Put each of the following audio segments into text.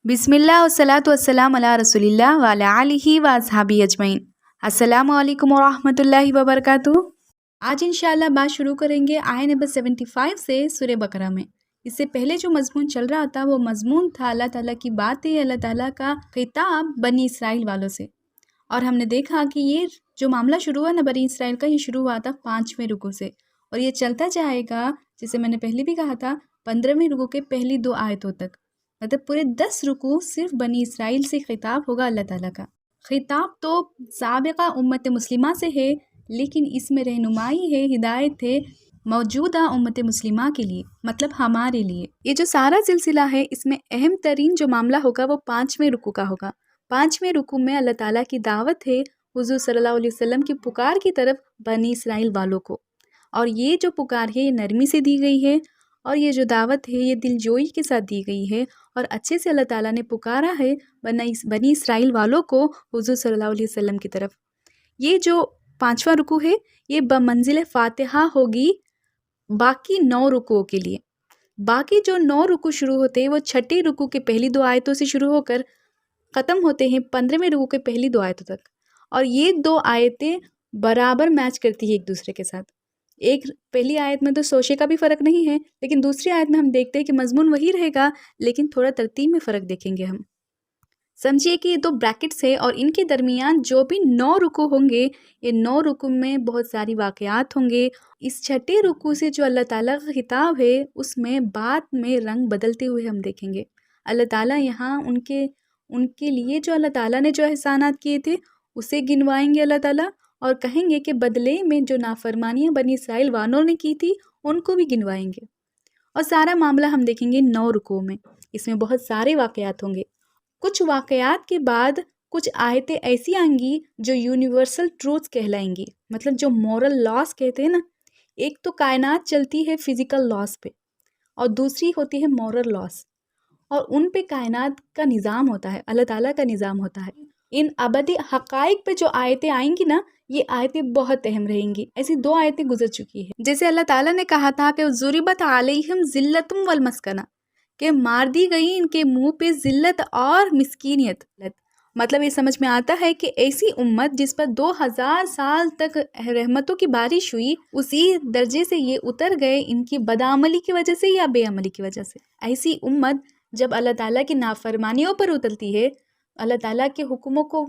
بسم اللہ والصلاۃ والسلام علی رسول اللہ وعلی آلہ و اصحابہ اجمعین۔ السلام علیکم ورحمۃ اللہ وبرکاتہ۔ آج انشاءاللہ بات شروع کریں گے آیت نمبر 75 سے سورہ بقرہ میں۔ اس سے پہلے جو مضمون چل رہا تھا وہ مضمون تھا اللہ تعالیٰ کی باتیں، اللہ تعالیٰ کا خطاب بنی اسرائیل والوں سے، اور ہم نے دیکھا کہ یہ جو معاملہ شروع ہوا نا بنی اسرائیل کا، یہ شروع ہوا تھا 5ویں رکوع سے، اور یہ چلتا جائے گا جسے میں نے پہلے بھی کہا تھا 15ویں رکوع کے پہلی 2 آیتوں تک، مطلب پورے 10 رکوع صرف بنی اسرائیل سے خطاب ہوگا اللہ تعالیٰ کا۔ خطاب تو سابقہ امت مسلمہ سے ہے، لیکن اس میں رہنمائی ہے، ہدایت ہے موجودہ امت مسلمہ کے لیے، مطلب ہمارے لیے۔ یہ جو سارا سلسلہ ہے اس میں اہم ترین جو معاملہ ہوگا وہ 5ویں رکوع کا ہوگا۔ 5ویں رکوع میں اللہ تعالیٰ کی دعوت ہے حضور صلی اللہ علیہ وسلم کی پکار کی طرف بنی اسرائیل والوں کو، اور یہ جو پکار ہے یہ نرمی سے دی گئی ہے، اور یہ جو دعوت ہے یہ دل جوئی کے ساتھ دی گئی ہے، اور اچھے سے اللہ تعالیٰ نے پکارا ہے بنی اسرائیل والوں کو حضور صلی اللہ علیہ وسلم کی طرف۔ یہ جو 5واں رکوع ہے یہ بمنزل فاتحہ ہوگی باقی 9 رکوعوں کے لیے۔ باقی جو 9 رکوع شروع ہوتے ہیں وہ 6 رکوع کے پہلی 2 آیتوں سے شروع ہو کر ختم ہوتے ہیں 15ویں رکوع کے پہلی 2 آیتوں تک، اور یہ 2 آیتیں برابر میچ کرتی ہیں ایک دوسرے کے ساتھ۔ ایک پہلی آیت میں تو سوچے کا بھی فرق نہیں ہے، لیکن دوسری آیت میں ہم دیکھتے ہیں کہ مضمون وہی رہے گا، لیکن تھوڑا ترتیب میں فرق دیکھیں گے ہم۔ سمجھیے کہ یہ 2 بریکٹس ہے، اور ان کے درمیان جو بھی 9 رکوع ہوں گے، یہ 9 رکوع میں بہت ساری واقعات ہوں گے۔ اس 6 رکوع سے جو اللہ تعالیٰ کا خطاب ہے اس میں بات میں رنگ بدلتے ہوئے ہم دیکھیں گے۔ اللہ تعالیٰ یہاں ان کے لیے جو اللہ تعالیٰ نے جو احسانات کیے تھے اسے گنوائیں گے اللہ تعالیٰ، اور کہیں گے کہ بدلے میں جو نافرمانیاں بنی اسرائیل والوں نے کی تھی ان کو بھی گنوائیں گے، اور سارا معاملہ ہم دیکھیں گے 9 رکوع میں۔ اس میں بہت سارے واقعات ہوں گے۔ کچھ واقعات کے بعد کچھ آیتیں ایسی آئیں گی جو یونیورسل ٹروتس کہلائیں گی، مطلب جو مورل لاس کہتے ہیں نا۔ ایک تو کائنات چلتی ہے فزیکل لاس پہ، اور دوسری ہوتی ہے مورل لاس، اور ان پہ کائنات کا نظام ہوتا ہے، اللہ تعالیٰ کا نظام ہوتا ہے۔ ان ابدی حقائق پہ جو آیتیں آئیں گی نا، یہ آیتیں بہت اہم رہیں گی۔ ایسی 2 آیتیں گزر چکی ہیں، جیسے اللہ تعالیٰ نے کہا تھا کہ ضربت علیہم ذلۃ والمسکنہ، کہ مار دی گئی ان کے منہ پہ ذلت اور مسکینیت۔ مطلب یہ سمجھ میں آتا ہے کہ ایسی امت جس پر 2000 سال تک رحمتوں کی بارش ہوئی، اسی درجے سے یہ اتر گئے ان کی بدعملی کی وجہ سے یا بے عملی کی وجہ سے۔ ایسی امت جب اللہ تعالیٰ کی نافرمانیوں پر اترتی ہے، اللہ تعالیٰ کے حکموں کو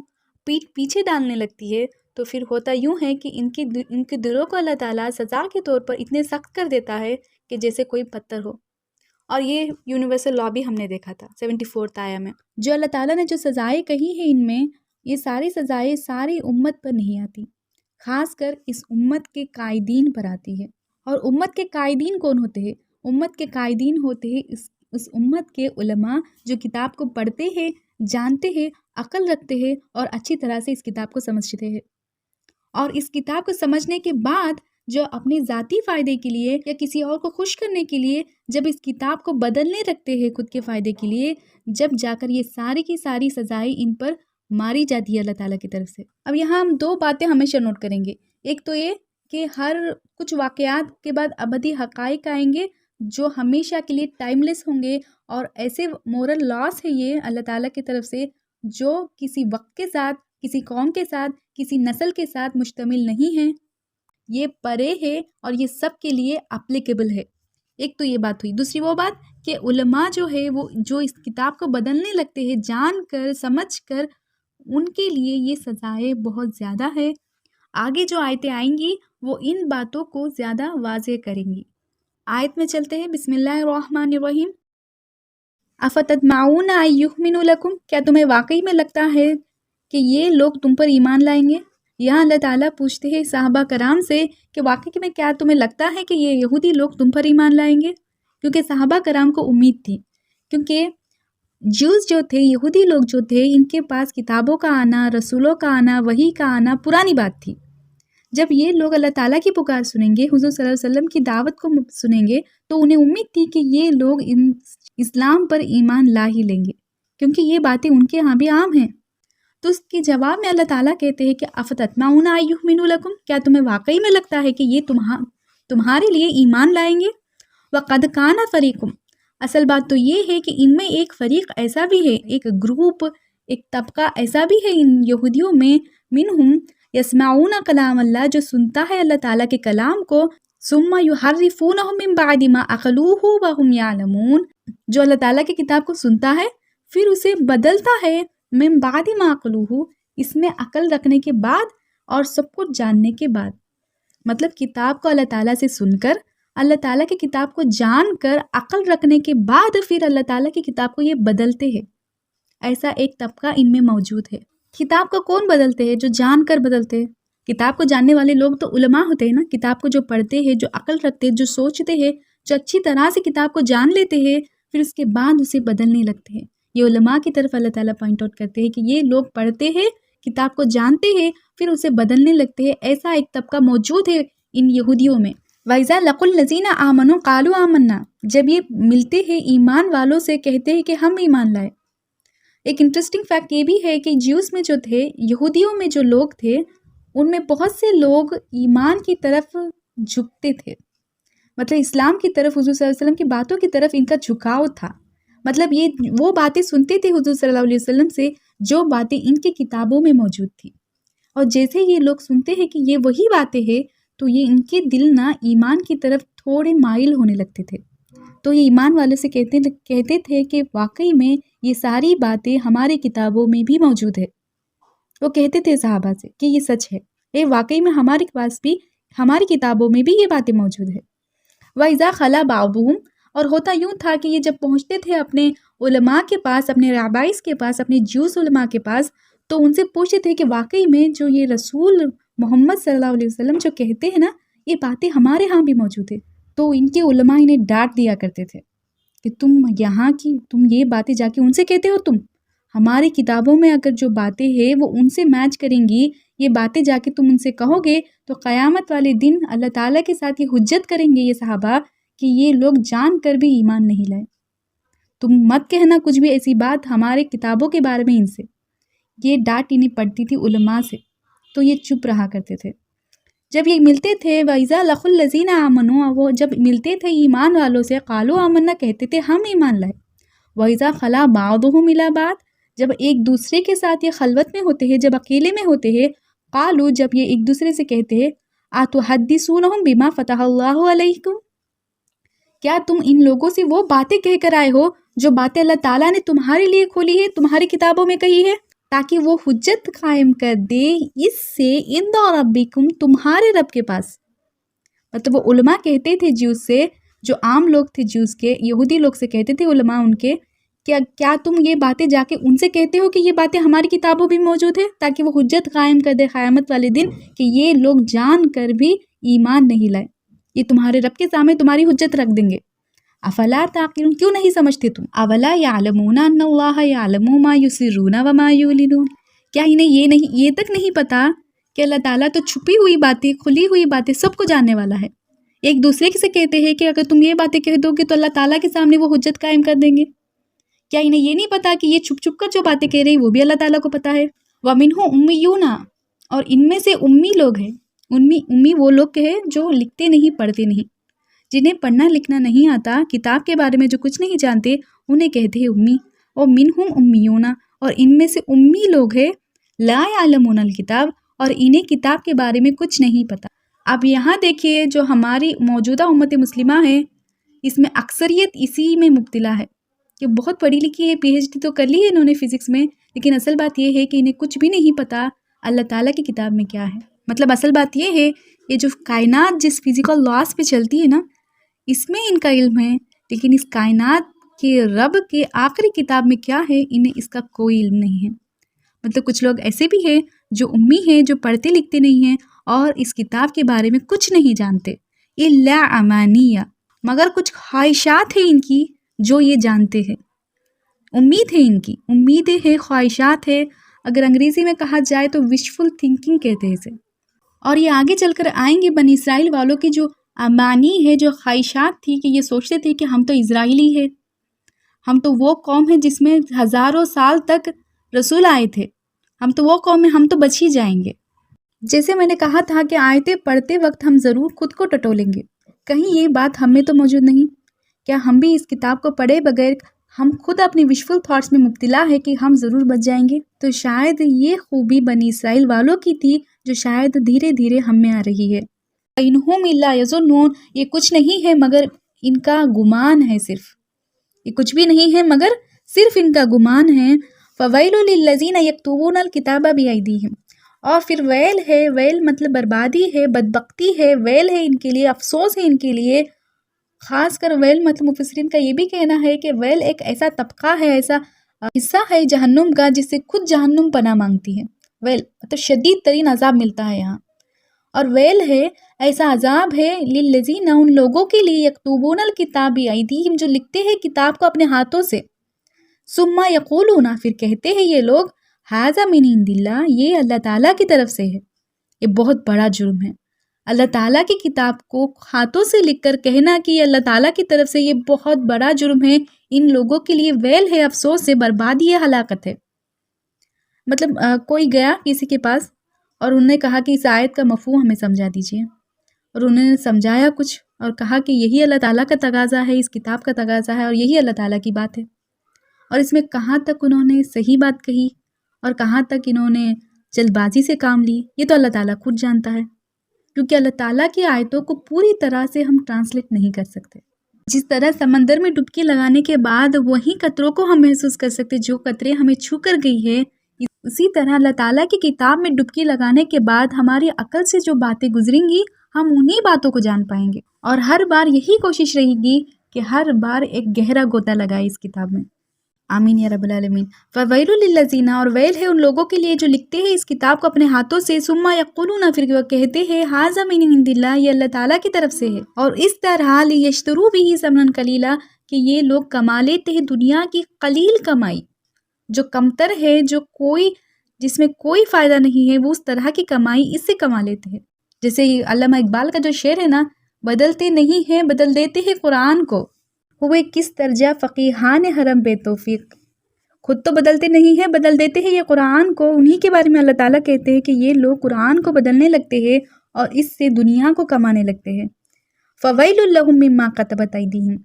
پیچھے ڈالنے لگتی ہے، تو پھر ہوتا یوں ہے کہ ان کے دلوں کو اللہ تعالیٰ سزا کے طور پر اتنے سخت کر دیتا ہے کہ جیسے کوئی پتھر ہو۔ اور یہ یونیورسل لا بھی ہم نے دیکھا تھا 74 آیہ میں۔ جو اللہ تعالیٰ نے جو سزائیں کہی ہیں ان میں، یہ ساری سزائیں ساری امت پر نہیں آتی، خاص کر اس امت کے قائدین پر آتی ہے۔ اور امت کے قائدین کون ہوتے ہیں؟ امت کے قائدین ہوتے ہیں اس امت کے علماء جو کتاب کو پڑھتے ہیں، جانتے ہیں، عقل رکھتے ہیں، اور اچھی طرح سے اس کتاب کو سمجھتے ہیں، اور اس کتاب کو سمجھنے کے بعد جو اپنے ذاتی فائدے کے لیے یا کسی اور کو خوش کرنے کے لیے جب اس کتاب کو بدلنے رکھتے ہیں خود کے فائدے کے لیے، جب جا کر یہ ساری کی ساری سزائیں ان پر ماری جاتی ہے اللہ تعالیٰ کی طرف سے۔ اب یہاں ہم 2 باتیں ہمیشہ نوٹ کریں گے۔ ایک تو یہ کہ ہر کچھ واقعات کے بعد ابدی حقائق آئیں گے جو ہمیشہ کے لیے ٹائم لیس ہوں گے، اور ایسے مورل لاس ہے یہ اللہ تعالیٰ کی طرف سے جو کسی وقت کے ساتھ، کسی قوم کے ساتھ، کسی نسل کے ساتھ مشتمل نہیں ہے، یہ پرے ہے اور یہ سب کے لیے اپلیکیبل ہے۔ ایک تو یہ بات ہوئی۔ دوسری وہ بات کہ علماء جو ہے وہ جو اس کتاب کو بدلنے لگتے ہیں جان کر سمجھ کر، ان کے لیے یہ سزائیں بہت زیادہ ہے۔ آگے جو آیتیں آئیں گی وہ ان باتوں کو زیادہ واضح کریں گی۔ آیت میں چلتے ہیں، بسم اللہ الرحمن الرحیم۔ افتطمعون ان یؤمنوا لکم، کیا تمہیں واقعی میں لگتا ہے کہ یہ لوگ تم پر ایمان لائیں گے؟ یہاں اللہ تعالیٰ پوچھتے ہیں صحابہ کرام سے کہ واقعی میں کیا تمہیں لگتا ہے کہ یہ یہودی لوگ تم پر ایمان لائیں گے؟ کیونکہ صحابہ کرام کو امید تھی، کیونکہ جوز جو تھے، یہودی لوگ جو تھے، ان کے پاس کتابوں کا آنا، رسولوں کا آنا، وحی کا آنا پرانی بات تھی۔ جب یہ لوگ اللہ تعالیٰ کی پکار سنیں گے، حضور صلی اللہ علیہ وسلم کی دعوت کو سنیں گے، تو انہیں امید تھی کہ یہ لوگ اسلام پر ایمان لا ہی لیں گے، کیونکہ یہ باتیں ان کے ہاں بھی عام ہیں۔ تو اس کے جواب میں اللہ تعالیٰ کہتے ہیں کہ افتطمعون ان یؤمنوا لکم، کیا تمہیں واقعی میں لگتا ہے کہ یہ تمہارے لیے ایمان لائیں گے؟ وقد کان فریق، اصل بات تو یہ ہے کہ ان میں ایک فریق ایسا بھی ہے، ایک گروپ، ایک طبقہ ایسا بھی ہے ان یہودیوں میں، منہم یسمعون کلام اللہ، جو سنتا ہے اللہ تعالیٰ کے کلام کو، ثم یحرفونہ من بعد ما عقلوہ وہم یعلمون، جو اللہ تعالیٰ کی کتاب کو سنتا ہے پھر اسے بدلتا ہے، من بعد ما عقلوہ، اس میں عقل رکھنے کے بعد اور سب کچھ جاننے کے بعد، مطلب کتاب کو اللہ تعالیٰ سے سن کر، اللہ تعالیٰ کی کتاب کو جان کر، عقل رکھنے کے بعد پھر اللہ تعالیٰ کی کتاب کو یہ بدلتے ہیں۔ ایسا ایک طبقہ ان میں موجود ہے۔ کتاب کو کون بدلتے ہیں؟ جو جان کر بدلتے ہیں۔ کتاب کو جاننے والے لوگ تو علماء ہوتے ہیں نا، کتاب کو جو پڑھتے ہیں، جو عقل رکھتے ہیں، جو سوچتے ہیں، جو اچھی طرح سے کتاب کو جان لیتے ہیں، پھر اس کے بعد اسے بدلنے لگتے ہیں۔ یہ علماء کی طرف اللہ تعالیٰ پوائنٹ آؤٹ کرتے ہیں کہ یہ لوگ پڑھتے ہیں، کتاب کو جانتے ہیں، پھر اسے بدلنے لگتے ہیں۔ ایسا ایک طبقہ موجود ہے ان یہودیوں میں۔ وَإِذَا لَقُوا الَّذِينَ آمَنُوا قَالُوا آمَنَّا، جب یہ ملتے ہیں ایمان والوں سے کہتے ہیں کہ ہم ایمان لائے۔ ایک انٹرسٹنگ فیکٹ یہ بھی ہے کہ جیوز میں جو تھے، یہودیوں میں جو لوگ تھے، ان میں بہت سے لوگ ایمان کی طرف جھکتے تھے، مطلب اسلام کی طرف، حضور صلی اللہ علیہ وسلم کی باتوں کی طرف ان کا جھکاؤ تھا۔ مطلب یہ وہ باتیں سنتے تھے حضور صلی اللہ علیہ وسلم سے جو باتیں ان کی کتابوں میں موجود تھی، اور جیسے یہ لوگ سنتے ہیں کہ یہ وہی باتیں ہیں تو یہ ان کے دل نہ ایمان کی طرف تھوڑے مائل ہونے لگتے تھے۔ تو یہ ایمان والوں سے کہتے تھے کہ واقعی میں یہ ساری باتیں ہماری کتابوں میں بھی موجود ہے۔ وہ کہتے تھے صحابہ سے کہ یہ سچ ہے، یہ واقعی میں ہمارے پاس بھی، ہماری کتابوں میں بھی یہ باتیں موجود ہے۔ وَإِذَا خَلَا بَعْضُهُمْ، اور ہوتا یوں تھا کہ یہ جب پہنچتے تھے اپنے علماء کے پاس، اپنے رابائز کے پاس، اپنے جیوز علماء کے پاس، تو ان سے پوچھتے تھے کہ واقعی میں جو یہ رسول محمد صلی اللہ علیہ وسلم جو کہتے ہیں نا، یہ باتیں ہمارے ہاں بھی موجود ہے۔ تو ان کے علماء انہیں ڈانٹ دیا کرتے تھے کہ تم یہ باتیں جا کے ان سے کہتے ہو، تم ہماری کتابوں میں اگر جو باتیں ہیں وہ ان سے میچ کریں گی، یہ باتیں جا کے تم ان سے کہو گے تو قیامت والے دن اللہ تعالیٰ کے ساتھ یہ حجت کریں گے یہ صحابہ کہ یہ لوگ جان کر بھی ایمان نہیں لائے۔ تم مت کہنا کچھ بھی ایسی بات ہمارے کتابوں کے بارے میں ان سے۔ یہ ڈانٹ انہیں پڑتی تھی علماء سے، تو یہ چپ رہا کرتے تھے۔ جب یہ ملتے تھے وَإِذَا لَقُوا الَّذِينَ آمَنُوا، وہ جب ملتے تھے ایمان والوں سے، قَالُوا آمَنَّا، کہتے تھے ہم ایمان لائے۔ وَإِذَا خَلَا بَعْضُهُمْ إِلَىٰ بَعْضٍ، جب ایک دوسرے کے ساتھ یہ خلوت میں ہوتے ہیں، جب اکیلے میں ہوتے ہیں، قالوا، جب یہ ایک دوسرے سے کہتے ہیں، أَتُحَدِّثُونَهُم بِمَا فَتَحَ اللَّهُ عَلَيْكُمْ، کیا تم ان لوگوں سے وہ باتیں کہہ کر آئے ہو جو باتیں اللہ تعالیٰ نے تمہارے لیے کھولی ہے، تمہاری کتابوں میں کہی ہے، تاکہ وہ حجت قائم کر دے اس سے عند ربکم، تمہارے رب کے پاس۔ مطلب وہ علماء کہتے تھے جیوز سے، جو عام لوگ تھے جیوز کے، یہودی لوگ سے کہتے تھے علماء ان کے، کیا تم یہ باتیں جا کے ان سے کہتے ہو کہ یہ باتیں ہماری کتابوں بھی موجود ہیں، تاکہ وہ حجت قائم کر دے قیامت والے دن کہ یہ لوگ جان کر بھی ایمان نہیں لائے، یہ تمہارے رب کے سامنے تمہاری حجت رکھ دیں گے۔ افلا تعقلون، کیوں نہیں سمجھتے تم؟ اولا یعلمون ان اللہ یعلم ما یسرون وما یعلنون، کیا انہیں یہ تک نہیں پتا کہ اللہ تعالیٰ تو چھپی ہوئی باتیں، کھلی ہوئی باتیں سب کو جاننے والا ہے۔ ایک دوسرے سے کہتے ہیں کہ اگر تم یہ باتیں کہہ دو گے تو اللہ تعالیٰ کے سامنے وہ حجت قائم کر دیں گے۔ کیا انہیں یہ نہیں پتا کہ یہ چھپ چھپ کر جو باتیں کہہ رہے ہیں وہ بھی اللہ تعالیٰ کو پتا ہے؟ وَمِنْهُ أُمِّيُّونَ، اور ان میں سے امی لوگ ہیں۔ امی وہ لوگ ہیں جو لکھتے نہیں پڑھتے نہیں، جنہیں پڑھنا لکھنا نہیں آتا، کتاب کے بارے میں جو کچھ نہیں جانتے، انہیں کہتے ہیں امی۔ اور منہم امیون، اور ان میں سے امی لوگ ہیں، لا یعلمون الکتاب، اور انہیں کتاب کے بارے میں کچھ نہیں پتا۔ اب یہاں دیکھیے جو ہماری موجودہ امت مسلمہ ہے، اس میں اکثریت اسی میں مبتلا ہے کہ بہت پڑھی لکھی ہے، پی ایچ ڈی تو کر لی ہے انہوں نے فزکس میں، لیکن اصل بات یہ ہے کہ انہیں کچھ بھی نہیں پتا اللہ تعالیٰ کی کتاب میں کیا ہے۔ مطلب اصل بات یہ ہے، یہ جو کائنات جس فزیکل لاس پہ چلتی ہے نا، اس میں ان کا علم ہے، لیکن اس کائنات کے رب کے آخری کتاب میں کیا ہے، انہیں اس کا کوئی علم نہیں ہے۔ مطلب کچھ لوگ ایسے بھی ہیں جو امی ہیں، جو پڑھتے لکھتے نہیں ہیں اور اس کتاب کے بارے میں کچھ نہیں جانتے، الا امانیہ، مگر کچھ خواہشات ہیں ان کی جو یہ جانتے ہیں، امید ہے ان کی، امیدیں ہیں، خواہشات ہے، اگر انگریزی میں کہا جائے تو وشفل تھنکنگ کہتے ہیں اسے۔ اور یہ آگے چل کر آئیں گے بنی اسرائیل والوں کی جو امانی ہے، جو خواہشات تھی کہ یہ سوچتے تھے کہ ہم تو اسرائیلی ہے، ہم تو وہ قوم ہے جس میں ہزاروں سال تک رسول آئے تھے، ہم تو وہ قوم ہیں، ہم تو بچ ہی جائیں گے۔ جیسے میں نے کہا تھا کہ آیتیں پڑھتے وقت ہم ضرور خود کو ٹٹولیں گے، کہیں یہ بات ہم میں تو موجود نہیں، کیا ہم بھی اس کتاب کو پڑھے بغیر ہم خود اپنی وشفل تھاٹس میں مبتلا ہے کہ ہم ضرور بچ جائیں گے؟ تو شاید یہ خوبی بنی اسرائیل والوں کی تھی جو شاید دھیرے دھیرے ہم میں آ رہی ہے۔ اِنْهُمْ إِلَّا يَظُنُّونَ، یہ کچھ نہیں ہے مگر ان کا گمان ہے، صرف یہ کچھ بھی نہیں ہے مگر صرف ان کا گمان ہے۔ فَوَيْلٌ لِلَّذِينَ يَكْتُبُونَ الْكِتَابَ بِأَيْدِيهِمْ، اور پھر ویل ہے، ویل مطلب بربادی ہے، بدبختی ہے، ویل ہے ان کے لیے، افسوس ہے ان کے لیے۔ خاص کر ویل مطلب مفسرین کا یہ بھی کہنا ہے کہ ویل ایک ایسا طبقہ ہے، ایسا حصہ ہے جہنم کا جس سے خود جہنم پناہ مانگتی ہے۔ ویل مطلب شدید ترین عذاب ملتا ہے یہاں، اور ویل ہے ایسا عذاب ہے للذین، ان لوگوں کے لیے، یکتبون الکتاب بایدیہم، جو لکھتے ہیں کتاب کو اپنے ہاتھوں سے، ثم یقولون، پھر کہتے ہیں یہ لوگ، ھذا من عند اللہ، یہ اللہ تعالیٰ کی طرف سے ہے۔ یہ بہت بڑا جرم ہے، اللہ تعالیٰ کی کتاب کو ہاتھوں سے لکھ کر کہنا کہ یہ اللہ تعالیٰ کی طرف سے، یہ بہت بڑا جرم ہے۔ ان لوگوں کے لیے ویل ہے، افسوس ہے، بربادی ہے، ہلاکت ہے۔ مطلب کوئی گیا کسی کے پاس اور انہوں نے کہا کہ اس آیت کا مفہوم ہمیں سمجھا دیجئے، اور انہوں نے سمجھایا کچھ اور کہا کہ یہی اللہ تعالیٰ کا تقاضا ہے، اس کتاب کا تقاضا ہے، اور یہی اللہ تعالیٰ کی بات ہے۔ اور اس میں کہاں تک انہوں نے صحیح بات کہی اور کہاں تک انہوں نے جلد بازی سے کام لی، یہ تو اللہ تعالیٰ خود جانتا ہے، کیونکہ اللہ تعالیٰ کی آیتوں کو پوری طرح سے ہم ٹرانسلیٹ نہیں کر سکتے۔ جس طرح سمندر میں ڈبکی لگانے کے بعد وہی قطروں کو ہم محسوس کر سکتے جو قطرے ہمیں چھو کر گئی ہے، اسی طرح اللہ تعالیٰ کی کتاب میں ڈبکی لگانے کے بعد ہماری عقل سے جو باتیں گزریں گی، ہم انہی باتوں کو جان پائیں گے، اور ہر بار یہی کوشش رہے گی کہ ہر بار ایک گہرا غوطہ لگائے اس کتاب میں۔ آمین یا رب العالمین۔ فویل للذین، اور ویل ہے ان لوگوں کے لیے جو لکھتے ہیں اس کتاب کو اپنے ہاتھوں سے، ثم یقولون، پھر وہ کہتے ہیں، ھذا من عند اللہ، یہ اللہ تعالیٰ کی طرف سے ہے، اور اس طرح لیشتروا بہ ثمنا قلیلا، کہ یہ لوگ کما لیتے ہیں دنیا کی قلیل کمائی، جو کمتر ہے، جس میں کوئی فائدہ نہیں ہے، وہ اس طرح کی کمائی اس سے کما لیتے ہیں۔ جیسے علامہ اقبال کا جو شعر ہے نا، بدلتے نہیں ہیں بدل دیتے ہیں قرآن کو، ہوئے کس درجہ فقیہان حرم بے توفیق، خود تو بدلتے نہیں ہیں بدل دیتے ہیں یہ قرآن کو۔ انہی کے بارے میں اللہ تعالیٰ کہتے ہیں کہ یہ لوگ قرآن کو بدلنے لگتے ہیں اور اس سے دنیا کو کمانے لگتے ہیں۔ فویل لہم مما کتبت ایدیہم،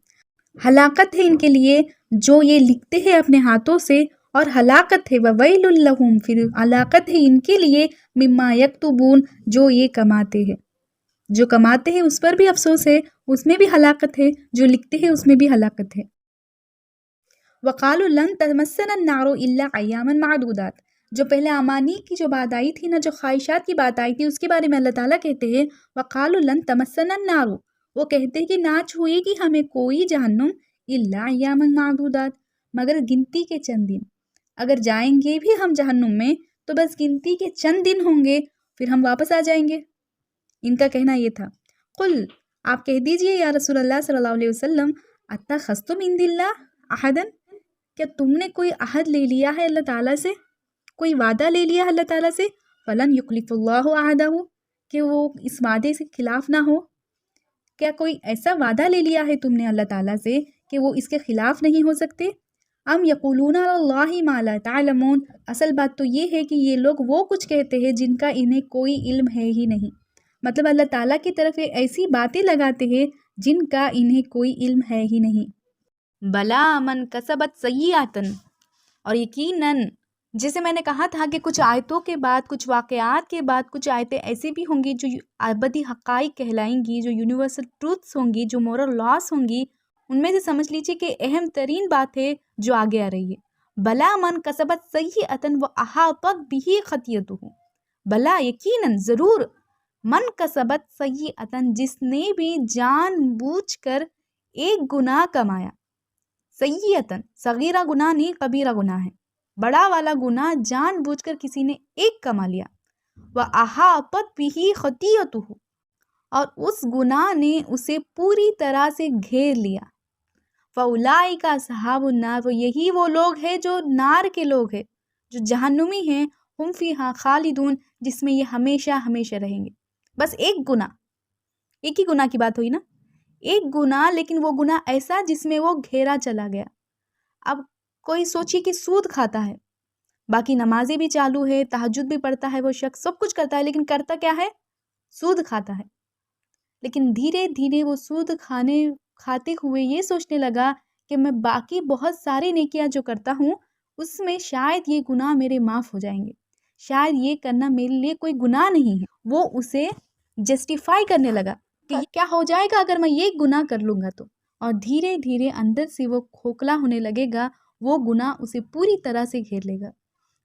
ہلاکت ہے ان کے لیے جو یہ لکھتے ہیں اپنے ہاتھوں سے، اور ہلاکت ہے، وویل لہم، پھر ہلاکت ہے ان کے لیے، مما یکتبون، جو یہ کماتے ہیں، جو کماتے ہیں اس پر بھی افسوس ہے، اس میں بھی ہلاکت ہے، جو لکھتے ہیں اس میں بھی ہلاکت ہے۔ وقالوا لن تمسنا النار الا ایاما معدودات، جو پہلے امانی کی جو بات آئی تھی نا، جو خواہشات کی بات آئی تھی، اس کے بارے میں اللہ تعالیٰ کہتے ہیں، وقالوا لن تمسنا النار، وہ کہتے ہیں کہ نہ چھوئے گی ہمیں کوئی جہنم، الا ایاما معدودات، مگر گنتی کے چند دن، اگر جائیں گے بھی ہم جہنم میں تو بس گنتی کے چند دن ہوں گے، پھر ہم واپس آ جائیں گے۔ ان کا کہنا یہ تھا۔ قل، آپ کہہ دیجئے یا رسول اللہ صلی اللہ علیہ وسلم، اتخذتم عند اللہ احدا، کیا تم نے کوئی عہد لے لیا ہے اللہ تعالیٰ سے، کوئی وعدہ لے لیا ہے اللہ تعالیٰ سے، فلن یخلف اللہ عہدہ، کہ وہ اس وعدے سے خلاف نہ ہو، کیا کوئی ایسا وعدہ لے لیا ہے تم نے اللہ تعالیٰ سے کہ وہ اس کے خلاف نہیں ہو سکتے؟ ام یقولون علی اللہ ما لا تعلمون، اصل بات تو یہ ہے کہ یہ لوگ وہ کچھ کہتے ہیں جن کا انہیں کوئی علم ہے ہی نہیں، مطلب اللہ تعالیٰ کی طرف ایسی باتیں لگاتے ہیں جن کا انہیں کوئی علم ہے ہی نہیں۔ بلا من کسبت سیئاتن، اور یقیناً جیسے میں نے کہا تھا کہ کچھ آیتوں کے بعد، کچھ واقعات کے بعد، کچھ آیتیں ایسی بھی ہوں گی جو ابدی حقائق کہلائیں گی، جو یونیورسل ٹروتھس ہوں گی، جو مورل لاس ہوں گی، ان میں سے سمجھ لیجیے کہ اہم ترین بات ہے جو آگے آ رہی ہے۔ بلا من کسبت سیئاتن واحاطت بہ خطیئتہ، بلا یقیناً ضرور، من کسبت سیئاتن، جس نے بھی جان بوجھ کر ایک گناہ کمایا، سیئاتن صغیرہ گناہ نہیں، کبیرہ گناہ ہے، بڑا والا گناہ جان بوجھ کر کسی نے ایک کما لیا، وَأَحَاطَتْ بِهِ خَطِيئَتُهُ، اور اس گناہ نے اسے پوری طرح سے گھیر لیا، فَأُولَئِكَ أَصْحَابُ النَّارِ، وہ یہی وہ لوگ ہیں جو نار کے لوگ ہیں، جو جہنمی ہیں، ہم فیہا خالدون، جس میں یہ ہمیشہ ہمیشہ رہیں گے۔ بس ایک گناہ، ایک ہی گناہ کی بات ہوئی نا، ایک گناہ، لیکن وہ گناہ ایسا جس میں وہ گھیرا چلا گیا۔ اب کوئی سوچی کہ سود کھاتا ہے، باقی نمازیں بھی چالو ہے، تہجد بھی پڑھتا ہے، وہ شخص سب کچھ کرتا ہے، لیکن کرتا کیا ہے؟ سود کھاتا ہے۔ لیکن دھیرے دھیرے وہ سود کھاتے ہوئے یہ سوچنے لگا کہ میں باقی بہت ساری نیکیاں جو کرتا ہوں اس میں شاید یہ گناہ میرے معاف ہو جائیں گے، شاید یہ کرنا میرے لیے کوئی گناہ نہیں ہے۔ وہ اسے جسٹیفائی کرنے لگا کہ کیا ہو جائے گا اگر میں یہ گناہ کر لوں گا تو، اور دھیرے دھیرے اندر سے وہ کھوکھلا ہونے لگے گا، وہ گناہ اسے پوری طرح سے گھیر لے گا۔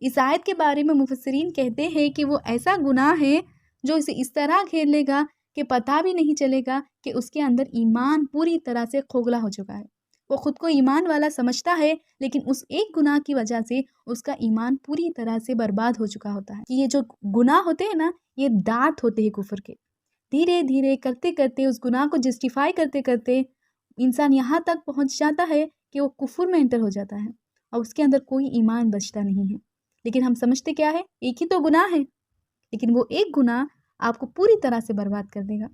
اس آیت کے بارے میں مفسرین کہتے ہیں کہ وہ ایسا گناہ ہے جو اسے اس طرح گھیر لے گا کہ پتہ بھی نہیں چلے گا کہ اس کے اندر ایمان پوری طرح سے کھوکھلا ہو چکا ہے۔ وہ خود کو ایمان والا سمجھتا ہے، لیکن اس ایک گناہ کی وجہ سے اس کا ایمان پوری طرح سے برباد ہو چکا ہوتا ہے۔ کہ یہ جو گناہ ہوتے ہیں نا، یہ دانت ہوتے ہیں کفر کے۔ دھیرے دھیرے کرتے کرتے اس گناہ کو جسٹیفائی کرتے کرتے انسان یہاں تک پہنچ جاتا ہے کہ وہ کفر میں انٹر ہو جاتا ہے اور اس کے اندر کوئی ایمان بچتا نہیں ہے۔ لیکن ہم سمجھتے کیا ہے؟ ایک ہی تو گناہ ہے، لیکن وہ ایک گناہ آپ کو پوری طرح سے برباد کر دے گا۔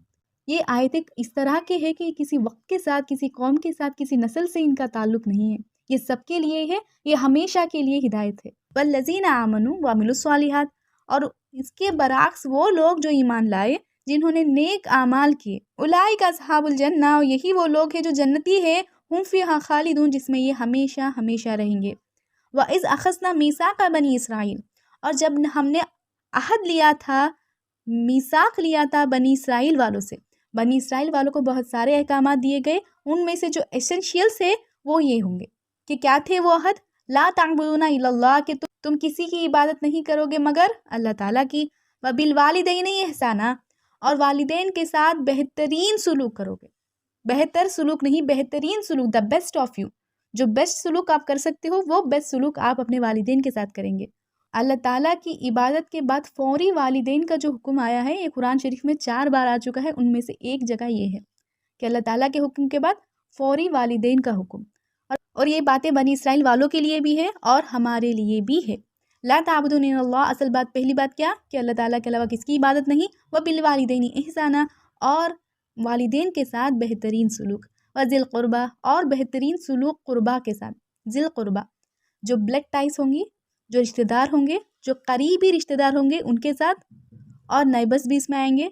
یہ آیت اس طرح کے ہے کہ کسی وقت کے ساتھ، کسی قوم کے ساتھ، کسی نسل سے ان کا تعلق نہیں ہے، یہ سب کے لیے ہے، یہ ہمیشہ کے لیے ہدایت ہے۔ والذین آمنوا وعملوا الصالحات، اور اس کے برعکس وہ لوگ جو ایمان لائے، جنہوں نے نیک اعمال کیے، اولئک اصحاب الجنہ، اور یہی وہ لوگ ہیں جو جنتی ہے، ہم فیہا خالدون، جس میں یہ ہمیشہ ہمیشہ رہیں گے۔ وَإِذْ أَخَذْنَا مِيثَاقَ بَنِي إِسْرَائِيلَ، اور جب ہم نے عہد لیا تھا، میثاق لیا تھا بنی اسرائیل والوں سے، بنی اسرائیل والوں کو بہت سارے احکامات دیے گئے، ان میں سے جو ایسنشیلس ہے وہ یہ ہوں گے کہ کیا تھے وہ عہد؟ لا تعبدون الا اللہ، کہ تم کسی کی عبادت نہیں کرو گے مگر اللہ تعالیٰ کی، وبالوالدین احسانا، اور والدین کے ساتھ بہترین سلوک کرو گے، بہتر سلوک نہیں، بہترین سلوک، دا بیسٹ آف یو، جو بیسٹ سلوک آپ کر سکتے ہو وہ بیسٹ سلوک آپ اپنے والدین کے ساتھ کریں گے۔ اللہ تعالیٰ کی عبادت کے بعد فوری والدین کا جو حکم آیا ہے، یہ قرآن شریف میں 4 بار آ چکا ہے، ان میں سے ایک جگہ یہ ہے کہ اللہ تعالیٰ کے حکم کے بعد فوری والدین کا حکم، اور یہ باتیں بنی اسرائیل والوں کے لیے بھی ہے اور ہمارے لیے بھی ہے۔ لا تعبدون الا اللہ، اصل بات، پہلی بات کیا کہ اللہ تعالیٰ کے علاوہ کس کی عبادت نہیں، وبالوالدین احسانا، اور والدین کے ساتھ بہترین سلوک، وذی القربہ، اور بہترین سلوک قربا کے ساتھ، ذی القربہ، جو بلڈ ٹائز ہوں گی، جو رشتہ دار ہوں گے، جو قریبی رشتہ دار ہوں گے ان کے ساتھ، اور نیبرس بھی اس میں آئیں گے،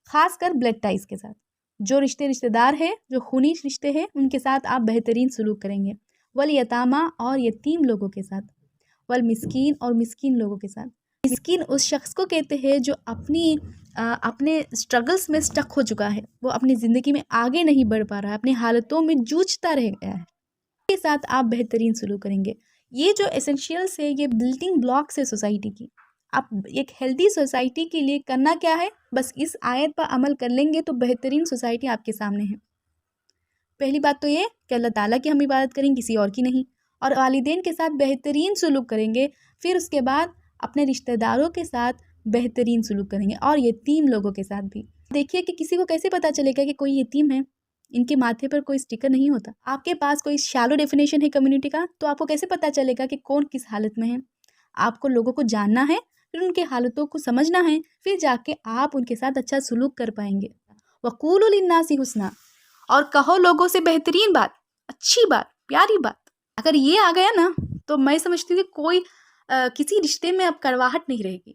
خاص کر بلڈ ٹائز کے ساتھ، جو رشتہ دار ہے، جو خونی رشتے ہیں، ان کے ساتھ آپ بہترین سلوک کریں گے، والیتاما، اور یتیم لوگوں کے ساتھ، والمسکین، اور مسکین لوگوں کے ساتھ۔ مسکین اس شخص کو کہتے ہیں جو اپنے اسٹرگلس میں سٹک ہو چکا ہے، وہ اپنی زندگی میں آگے نہیں بڑھ پا رہا ہے، اپنی حالتوں میں جوجھتا رہ گیا ہے، کے ساتھ آپ بہترین سلوک کریں گے۔ یہ جو ایسنشیلس ہے، یہ بلڈنگ بلاکس ہے سوسائٹی کی۔ آپ ایک ہیلدی سوسائٹی کے لیے کرنا کیا ہے؟ بس اس آیت پر عمل کر لیں گے تو بہترین سوسائٹی آپ کے سامنے ہے۔ پہلی بات تو یہ کہ اللہ تعالیٰ کی ہم عبادت کریں، کسی اور کی نہیں، اور والدین کے ساتھ بہترین سلوک کریں گے، پھر اس کے بعد اپنے رشتہ داروں کے ساتھ بہترین سلوک کریں گے، اور یتیم لوگوں کے ساتھ بھی۔ دیکھیے کہ کسی کو کیسے پتہ چلے گا کہ کوئی یتیم ہے؟ ان کے ماتھے پر کوئی اسٹیکر نہیں ہوتا۔ آپ کے پاس کوئی شالو ڈیفینیشن ہے کمیونٹی کا، تو آپ کو کیسے پتہ چلے گا کہ کون کس حالت میں ہے؟ آپ کو لوگوں کو جاننا ہے، پھر ان کے حالتوں کو سمجھنا ہے، پھر جا کے آپ ان کے ساتھ اچھا سلوک کر پائیں گے۔ وَقُولُوا لِلنَّاسِ حُسْنًا، اور کہو لوگوں سے بہترین بات، اچھی بات، پیاری بات۔ اگر یہ آ گیا نا تو میں سمجھتی ہوں کہ کوئی کسی رشتے میں اب کڑواہٹ نہیں رہے گی۔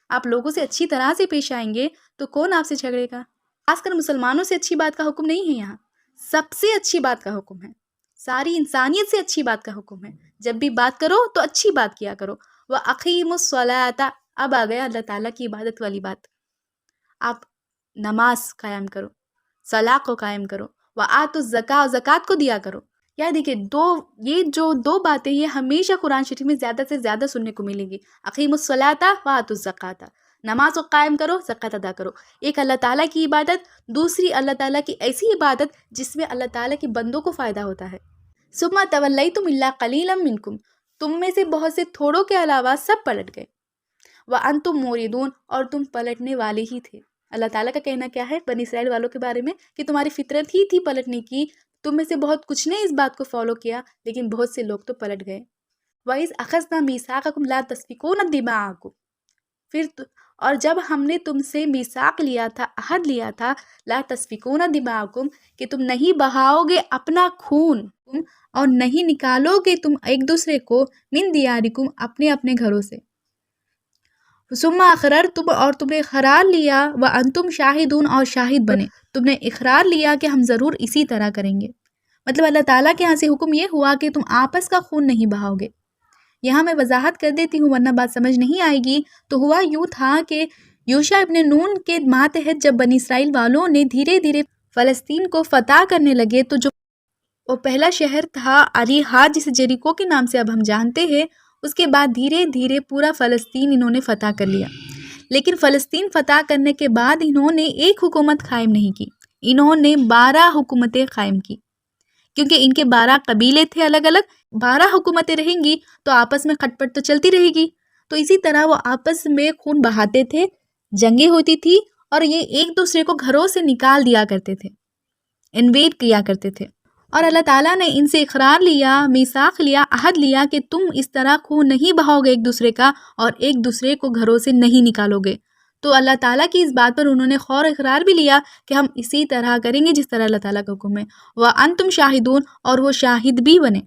آپ لوگوں سے اچھی طرح سے پیش آئیں گے تو کون آپ سے جھگڑے گا؟ خاص کر مسلمانوں سے اچھی بات کا حکم نہیں ہے، یہاں سب سے اچھی بات کا حکم ہے، ساری انسانیت سے اچھی بات کا حکم ہے۔ جب بھی بات کرو تو اچھی بات کیا کرو۔ وَأَقِیمُوا الصَّلَاةَ، اب آ گیا اللہ تعالیٰ کی عبادت والی بات۔ آپ نماز قائم کرو، صلاۃ کو قائم کرو، وَآتُوا الزَّکاۃ، زکوٰۃ کو دیا کرو۔ یا دیکھیے یہ جو دو باتیں یہ ہمیشہ قرآن شریف میں زیادہ سے زیادہ سننے کو ملے گی۔ اقیموا الصلاۃ وآتوا الزکاۃ، نماز کو قائم کرو، زکوٰۃ ادا کرو۔ ایک اللہ تعالیٰ کی عبادت، دوسری اللہ تعالیٰ کی ایسی عبادت جس میں اللہ تعالیٰ کے بندوں کو فائدہ ہوتا ہے۔ ثم تولیتم الا قلیلا منکم، تم میں سے بہت سے تھوڑوں کے علاوہ سب پلٹ گئے۔ وانتم موردون، اور تم پلٹنے والے ہی تھے۔ اللہ تعالیٰ کا کہنا کیا ہے بنی اسرائیل والوں کے بارے میں کہ تمہاری فطرت ہی تھی پلٹنے کی، تم میں سے بہت کچھ نے اس بات کو فالو کیا، لیکن بہت سے لوگ تو پلٹ گئے۔ وَإِذْ أَخَذْنَا مِيثَاقَكُمْ لَا تَسْفِكُونَ دِمَاءَكُمْ، اور جب ہم نے تم سے میثاق لیا تھا، عہد لیا تھا، لا تسفکون دماءکم، کہ تم نہیں بہاؤ گے اپنا خون، اور نہیں نکالو گے تم ایک دوسرے کو، من دیارکم، اپنے اپنے گھروں سے، ثم اقررتم اور تم نے اقرار لیا وانتم شاہدون اور شاہد بنے، تم نے اقرار لیا کہ ہم ضرور اسی طرح کریں گے۔ مطلب اللہ تعالیٰ کے یہاں سے حکم یہ ہوا کہ تم آپس کا خون نہیں بہاؤ گے۔ یہاں میں وضاحت کر دیتی ہوں ورنہ بات سمجھ نہیں آئے گی۔ تو ہوا یوں تھا کہ یوشع ابن نون کے ماتحت جب بنی اسرائیل والوں نے دھیرے دھیرے فلسطین کو فتح کرنے لگے تو جو وہ پہلا شہر تھا علی ہاتھ جسے جیریکو کے نام سے اب ہم جانتے ہیں، اس کے بعد دھیرے دھیرے پورا فلسطین انہوں نے فتح کر لیا۔ لیکن فلسطین فتح کرنے کے بعد انہوں نے ایک حکومت قائم نہیں کی، انہوں نے 12 حکومتیں قائم کی، کیونکہ ان کے 12 قبیلے تھے الگ الگ۔ 12 حکومتیں رہیں گی تو آپس میں کھٹ پٹ تو چلتی رہے گی، تو اسی طرح وہ آپس میں خون بہاتے تھے، جنگیں ہوتی تھی، اور یہ ایک دوسرے کو گھروں سے نکال دیا کرتے تھے، انویڈ کیا کرتے تھے۔ اور اللہ تعالیٰ نے ان سے اقرار لیا، میثاق لیا، عہد لیا کہ تم اس طرح خون نہیں بہاؤ گے ایک دوسرے کا اور ایک دوسرے کو گھروں سے نہیں نکالو گے۔ تو اللہ تعالیٰ کی اس بات پر انہوں نے خور اقرار بھی لیا کہ ہم اسی طرح کریں گے جس طرح اللہ تعالیٰ کا حکم ہے۔ وَأَنْتُمْ شَاہِدُونَ اور وہ شاہد بھی بنے،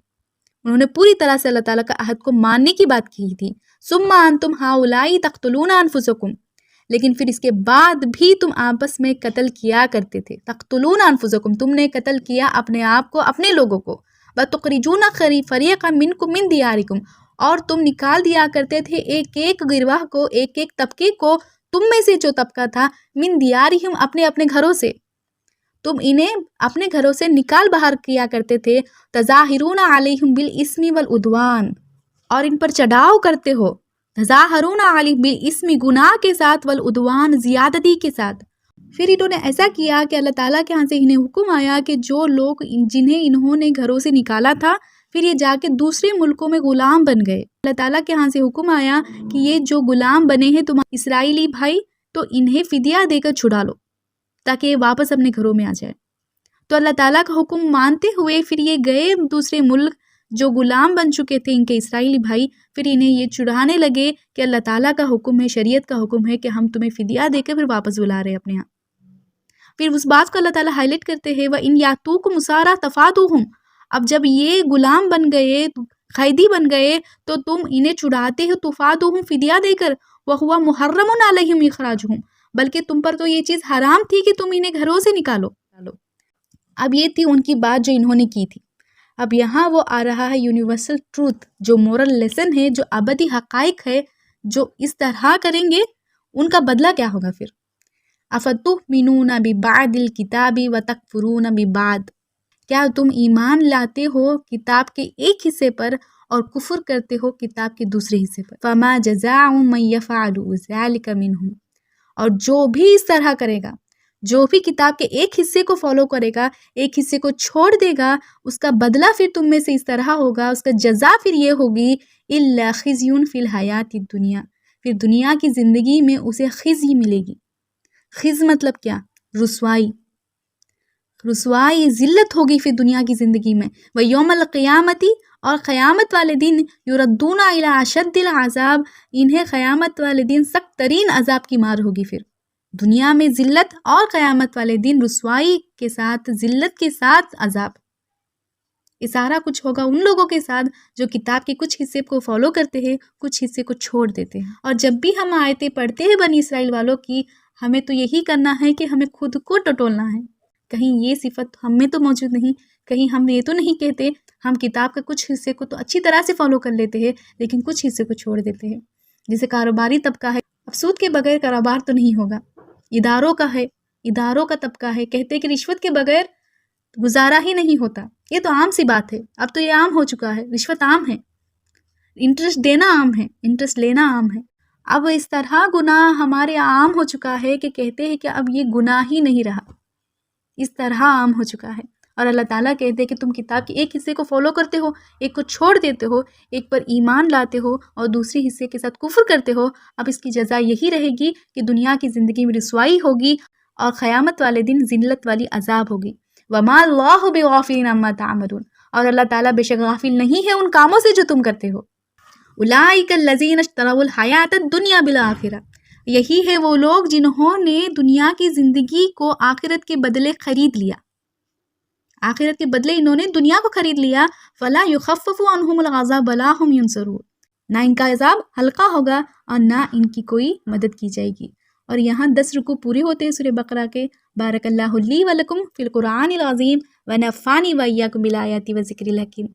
انہوں نے پوری طرح سے اللہ تعالیٰ کا عہد کو ماننے کی بات کی تھی۔ ثُمَّ أَنْتُمْ هَؤُلَاءِ تَقْتُلُونَ أَنفُسَكُمْ لیکن پھر اس کے بعد بھی تم آپس میں قتل کیا کرتے تھے۔ تقتلون انفسکم تم نے قتل کیا اپنے آپ کو، اپنے لوگوں کو۔ وتخرجون فریقا منکم من دیارکم اور تم نکال دیا کرتے تھے ایک ایک گروہ کو، ایک ایک طبقے کو، تم میں سے جو طبقہ تھا، من دیارہم اپنے اپنے گھروں سے، تم انہیں اپنے گھروں سے نکال باہر کیا کرتے تھے۔ تظاہرون علیہم بالاسم والعدوان اور ان پر چڑھاؤ کرتے ہو، تظاہرون علیہم بالاسم گناہ کے ساتھ، والعدوان زیادتی کے ساتھ۔ پھر انہوں نے ایسا کیا کہ اللہ تعالیٰ کے ہاں سے انہیں حکم آیا کہ جو لوگ جنہیں انہوں نے گھروں سے نکالا تھا پھر یہ جا کے دوسرے ملکوں میں غلام بن گئے۔ اللہ تعالیٰ کے ہاں سے حکم آیا کہ یہ جو غلام بنے ہیں تمہارے اسرائیلی بھائی، تو انہیں فدیہ دے کر چھڑا لو تاکہ یہ واپس اپنے گھروں میں آ جائے۔ تو اللہ تعالیٰ کا حکم مانتے ہوئے پھر یہ گئے دوسرے ملک، جو غلام بن چکے تھے ان کے اسرائیلی بھائی، پھر انہیں یہ چھڑانے لگے کہ اللہ تعالیٰ کا حکم ہے، شریعت کا حکم ہے کہ ہم تمہیں فدیہ دے کے پھر واپس بلا رہے ہیں اپنے ہاں۔ پھر اس بات کو اللہ تعالیٰ ہائی لائٹ کرتے ہیں وَإِنْ يَأْتُوكُمْ أُسَارَىٰ تَفَادُوهُمْ اب جب یہ غلام بن گئے، قیدی بن گئے، تو تم انہیں چھڑاتے ہو تفادوہم فدیہ دے کر، وَهُوَ مُحَرَّمٌ عَلَيْهِمْ إِخْرَاجُهُمْ بلکہ تم پر تو یہ چیز حرام تھی کہ تم انہیں گھروں سے نکالو۔ اب یہ تھی ان کی بات جو انہوں نے کی تھی۔ اب یہاں وہ آ رہا ہے یونیورسل ٹروتھ، جو مورل لیسن ہے، جو ابدی حقائق ہے، جو اس طرح کریں گے ان کا بدلہ کیا ہوگا پھر۔ افتؤمنون ببعض الکتاب وتکفرون ببعض کیا تم ایمان لاتے ہو کتاب کے ایک حصے پر اور کفر کرتے ہو کتاب کے دوسرے حصے پر۔ فما جزاء من یفعل ذلک منهم اور جو بھی اس طرح کرے گا، جو بھی کتاب کے ایک حصے کو فالو کرے گا، ایک حصے کو چھوڑ دے گا، اس کا بدلہ پھر تم میں سے اس طرح ہوگا، اس کا جزا پھر یہ ہوگی الا خزی فی الحیات الدنیا پھر دنیا کی زندگی میں اسے خزی ملے گی۔ خز مطلب کیا؟ رسوائی، رسوائی ذلت ہوگی پھر دنیا کی زندگی میں۔ ویوم القیامتی اور قیامت والے دن یردون الی اشد العذاب انہیں قیامت والے دن سخت ترین عذاب کی مار ہوگی۔ پھر دنیا میں ذلت اور قیامت والے دن رسوائی کے ساتھ، ذلت کے ساتھ عذاب۔ یہ سارا کچھ ہوگا ان لوگوں کے ساتھ جو کتاب کے کچھ حصے کو فالو کرتے ہیں، کچھ حصے کو چھوڑ دیتے ہیں۔ اور جب بھی ہم آیتیں پڑھتے ہیں بنی اسرائیل والوں کی، ہمیں تو یہی کرنا ہے کہ ہمیں خود کو ٹٹولنا ہے۔ کہیں یہ صفت ہم میں تو موجود نہیں، کہیں ہم یہ تو نہیں کہتے ہم کتاب کے کچھ حصے کو تو اچھی طرح سے فالو کر لیتے ہیں لیکن کچھ حصے کو چھوڑ دیتے ہیں۔ جیسے کاروباری طبقہ ہے، اب سود کے بغیر کاروبار تو نہیں ہوگا۔ اداروں کا ہے، اداروں کا طبقہ ہے، کہتے کہ رشوت کے بغیر گزارا ہی نہیں ہوتا۔ یہ تو عام سی بات ہے، اب تو یہ عام ہو چکا ہے، رشوت عام ہے، انٹرسٹ دینا عام ہے، انٹرسٹ لینا عام ہے۔ اب اس طرح گناہ ہمارے عام ہو چکا ہے کہ کہتے ہیں کہ اب یہ گناہ ہی نہیں رہا، اس طرح عام ہو چکا ہے۔ اور اللہ تعالیٰ کہتے ہیں کہ تم کتاب کے ایک حصے کو فالو کرتے ہو، ایک کو چھوڑ دیتے ہو، ایک پر ایمان لاتے ہو اور دوسرے حصے کے ساتھ کفر کرتے ہو۔ اب اس کی جزا یہی رہے گی کہ دنیا کی زندگی میں رسوائی ہوگی اور قیامت والے دن ذلت والی عذاب ہوگی۔ وما اللہ بغافل عما تعملون اور اللہ تعالیٰ بے شک غافل نہیں ہے ان کاموں سے جو تم کرتے ہو۔ اولئک الذین اشتروا الحیاۃ الدنیا بالآخرہ یہی ہے وہ لوگ جنہوں نے دنیا کی زندگی کو آخرت کے بدلے خرید لیا، آخرت کے بدلے انہوں نے دنیا کو خرید لیا۔ فلا یخفف عنہم العذاب ولا هم ینصرون نہ ان کا عذاب ہلکا ہوگا اور نہ ان کی کوئی مدد کی جائے گی۔ اور یہاں 10 رکوع پورے ہوتے ہیں سورہ بقرہ کے۔ بارک اللہ لی و لکم فی القرآن العظیم و نفعنی و ایاکم بالآیات و ذکر الحکیم۔